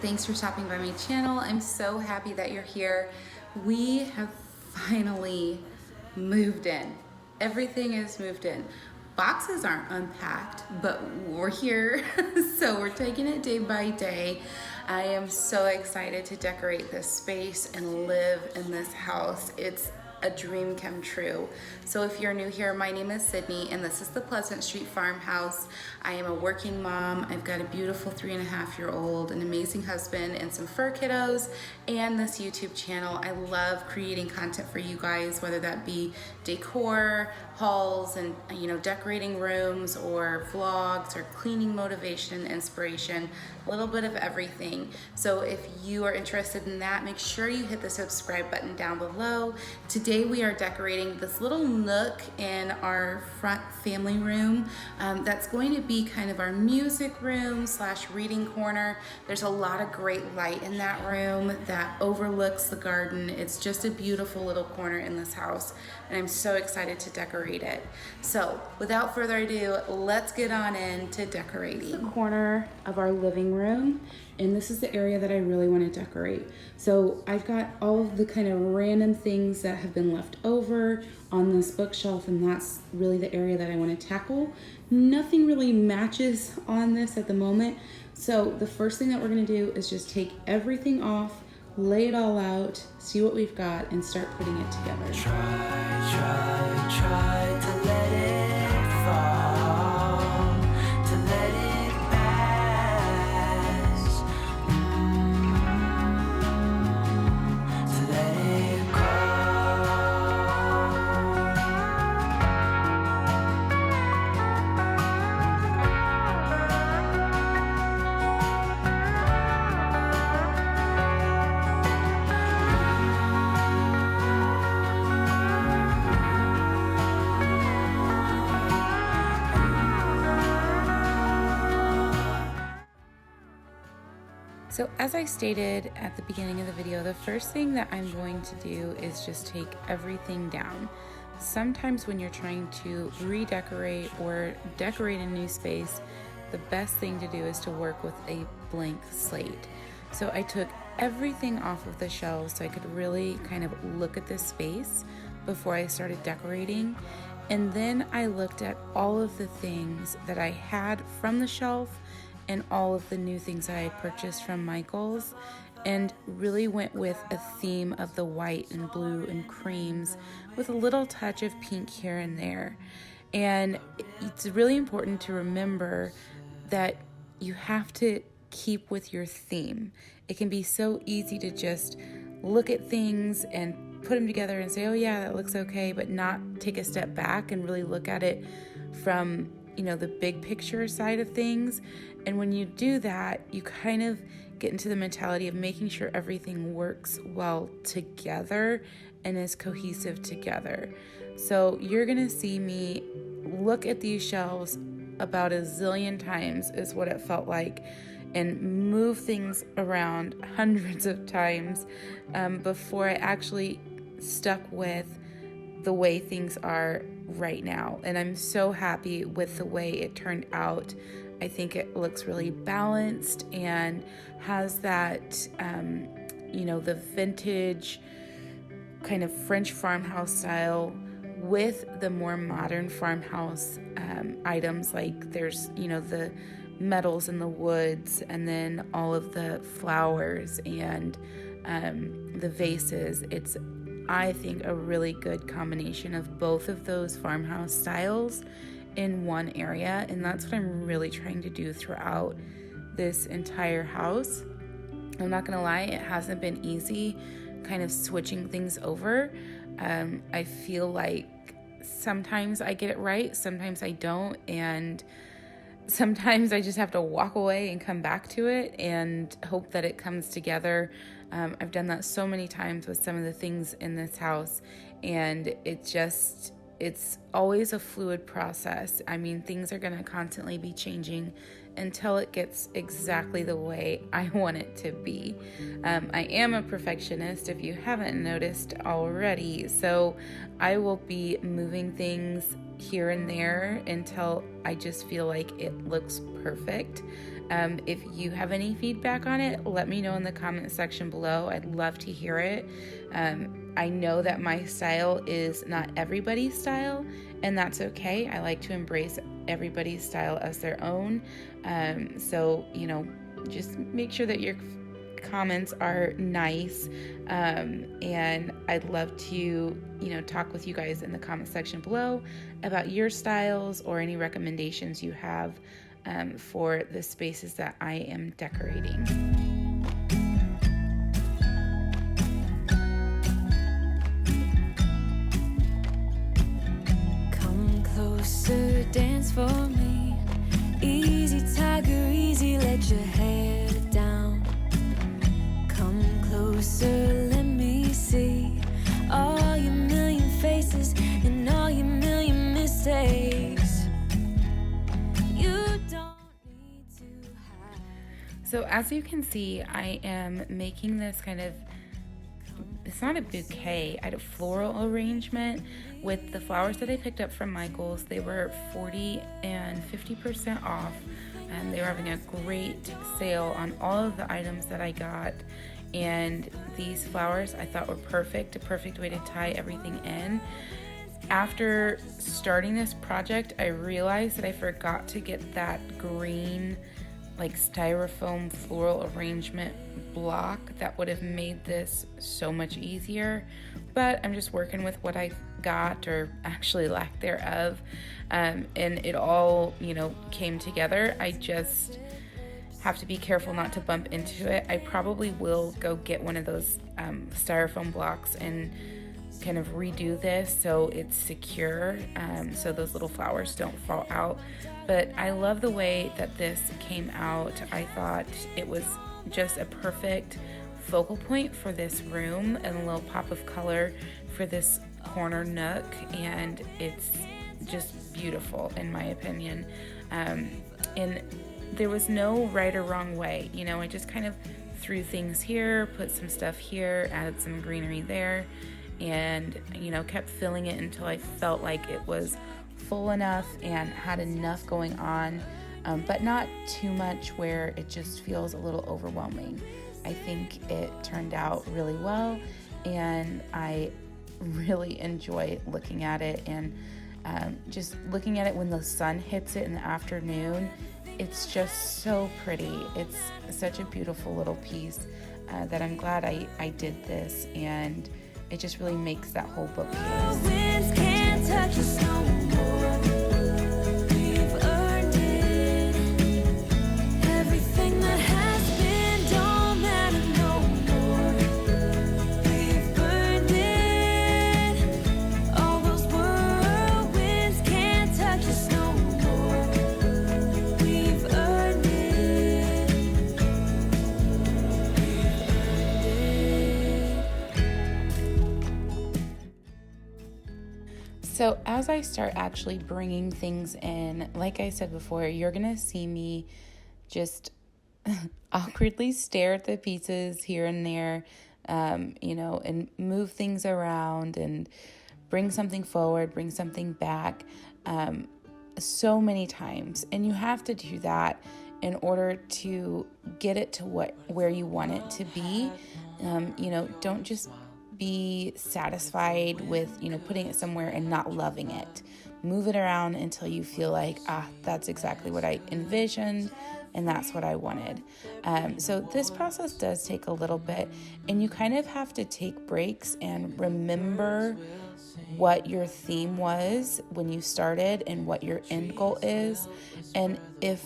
Thanks for stopping by my channel. I'm so happy that you're here. We have finally moved in. Everything is moved in. Boxes aren't unpacked, but we're here. So we're taking it day by day. I am so excited to decorate this space and live in this house. It's a dream come true. So if you're new here, my name is Sydney and this is the Pleasant Street Farmhouse. I am a working mom. I've got a beautiful 3.5-year-old, an amazing husband, and some fur kiddos, and this YouTube channel. I love creating content for you guys, whether that be decor, hauls, and decorating rooms, or vlogs, or cleaning motivation, inspiration, a little bit of everything. So if you are interested in that, make sure you hit the subscribe button down below. Today we are decorating this little nook in our front family room. That's going to be kind of our music room slash reading corner. There's a lot of great light in that room that overlooks the garden. It's just a beautiful little corner in this house, and I'm so excited to decorate it. So without further ado, let's get on into decorating. The corner of our living room, and this is the area that I really want to decorate. So I've got all of the kind of random things that have been left over on this bookshelf, and that's really the area that I want to tackle. Nothing really matches on this at the moment. So the first thing that we're going to do is just take everything off, lay it all out, see what we've got, and start putting it together. Try to let it fall, to let it pass, to let it go. So as I stated at the beginning of the video, the first thing that I'm going to do is just take everything down. Sometimes when you're trying to redecorate or decorate a new space, the best thing to do is to work with a blank slate. So I took everything off of the shelves so I could really kind of look at this space before I started decorating. And then I looked at all of the things that I had from the shelf and all of the new things that I purchased from Michael's, and really went with a theme of the white and blue and creams with a little touch of pink here and there. And it's really important to remember that you have to keep with your theme. It can be so easy to just look at things and put them together and say, oh yeah, that looks okay, but not take a step back and really look at it from the big picture side of things. And when you do that, you kind of get into the mentality of making sure everything works well together and is cohesive together. So you're gonna see me look at these shelves about a zillion times, is what it felt like, and move things around hundreds of times before I actually stuck with the way things are right now. And I'm so happy with the way it turned out. I think it looks really balanced and has that, the vintage kind of French farmhouse style with the more modern farmhouse items. Like there's, the metals and the woods, and then all of the flowers and the vases. It's, I think, a really good combination of both of those farmhouse styles in one area, and that's what I'm really trying to do throughout this entire house. I'm not gonna lie, it hasn't been easy kind of switching things over. I feel like sometimes I get it right, sometimes I don't, and sometimes I just have to walk away and come back to it and hope that it comes together. I've done that so many times with some of the things in this house, and it's always a fluid process. I mean, things are going to constantly be changing until it gets exactly the way I want it to be. I am a perfectionist, if you haven't noticed already, so I will be moving things here and there until I just feel like it looks perfect. If you have any feedback on it, let me know in the comment section below. I'd love to hear it. I know that my style is not everybody's style, and that's okay. I like to embrace everybody's style as their own. So, just make sure that your comments are nice. And I'd love to, talk with you guys in the comment section below about your styles or any recommendations you have for the spaces that I am decorating. Come closer, dance for me. Easy, tiger, easy, let your hair down. Come closer, let me see all your million faces and all your million mistakes. You don't need to hide. So as you can see, I am making this kind of, it's not a bouquet, I had a floral arrangement with the flowers that I picked up from Michael's. They were 40 and 50% off, and they were having a great sale on all of the items that I got. And these flowers I thought were perfect, a perfect way to tie everything in. After starting this project, I realized that I forgot to get that green, like styrofoam floral arrangement block that would have made this so much easier. But I'm just working with what I got, or actually lack thereof. And it all, came together. I just have to be careful not to bump into it. I probably will go get one of those styrofoam blocks and kind of redo this so it's secure, so those little flowers don't fall out. But I love the way that this came out. I thought it was just a perfect focal point for this room and a little pop of color for this corner nook, and it's just beautiful in my opinion. And there was no right or wrong way, I just kind of threw things here, put some stuff here, added some greenery there, and kept filling it until I felt like it was full enough and had enough going on, but not too much where it just feels a little overwhelming. I think it turned out really well, and I really enjoy looking at it, and just looking at it when the sun hits it in the afternoon. It's just so pretty. It's such a beautiful little piece that I'm glad I did this, and it just really makes that whole bookcase. Winds can't touch us no more. We've earned it. Everything that has been don't matter no more. We've burned it. All those whirlwinds can't touch us no more. We've earned it. So as I start actually bringing things in, like I said before, you're gonna see me just awkwardly stare at the pieces here and there, and move things around and bring something forward, bring something back, so many times. And you have to do that in order to get it to where you want it to be. Don't just be satisfied with, putting it somewhere and not loving it. Move it around until you feel like, that's exactly what I envisioned and that's what I wanted. So this process does take a little bit, and you kind of have to take breaks and remember what your theme was when you started and what your end goal is. And if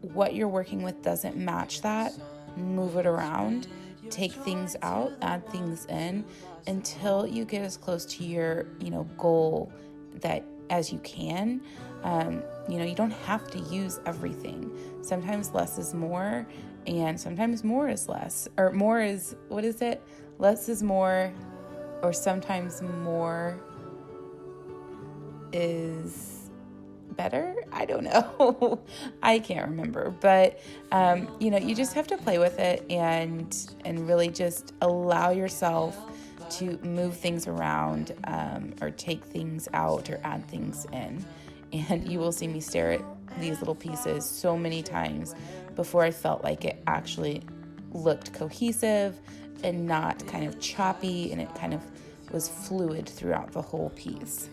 what you're working with doesn't match that, move it around. Take things out, add things in until you get as close to your, goal that as you can. You don't have to use everything. Sometimes less is more, and sometimes more is less. Or more is, what is it? Less is more, or sometimes more is better. I don't know. I can't remember, but you just have to play with it and really just allow yourself to move things around, or take things out or add things in, and you will see me stare at these little pieces so many times before I felt like it actually looked cohesive and not kind of choppy, and it kind of was fluid throughout the whole piece.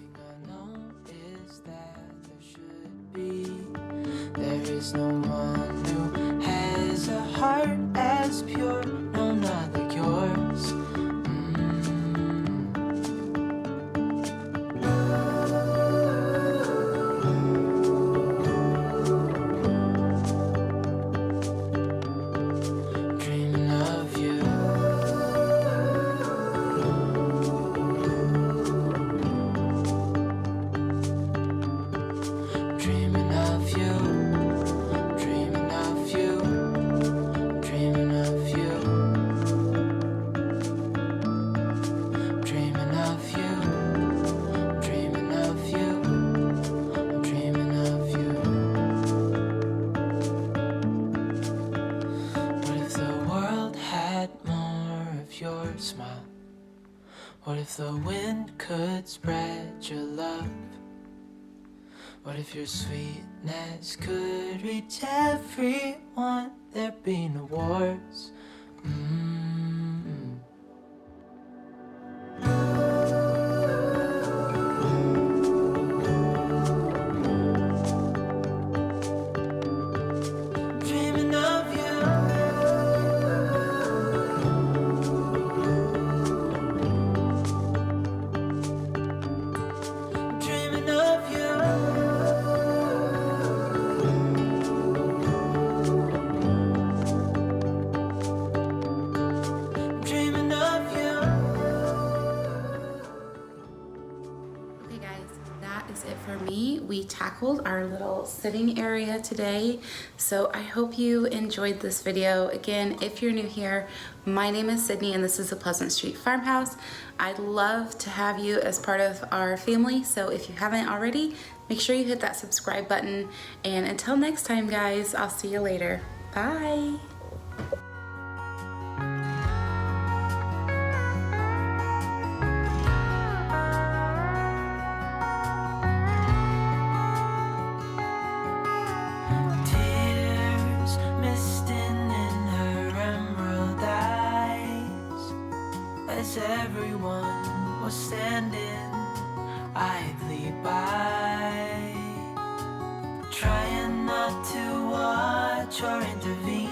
There is no one who has a heart as pure, no, not like yours. Dreaming of you. Dreaming of you. Dreaming of you. Dreaming of you. Dreaming of you. Dreaming of you. Dreaming of you. What if the world had more of your smile? What if the wind could spread your love? What if your sweetness could reach everyone? There'd be no wars. Dreaming of you. Dreaming of you. Dreaming of you. Okay guys, that is it for me. We tackled our little sitting area today, so I hope you enjoyed this video. Again, if you're new here, my name is Sydney and this is the Pleasant Street Farmhouse. I'd love to have you as part of our family, so if you haven't already, make sure you hit that subscribe button, and until next time guys, I'll see you later. Bye! Tears misting in her emerald eyes, as everyone was standing idly by, trying not to watch or intervene.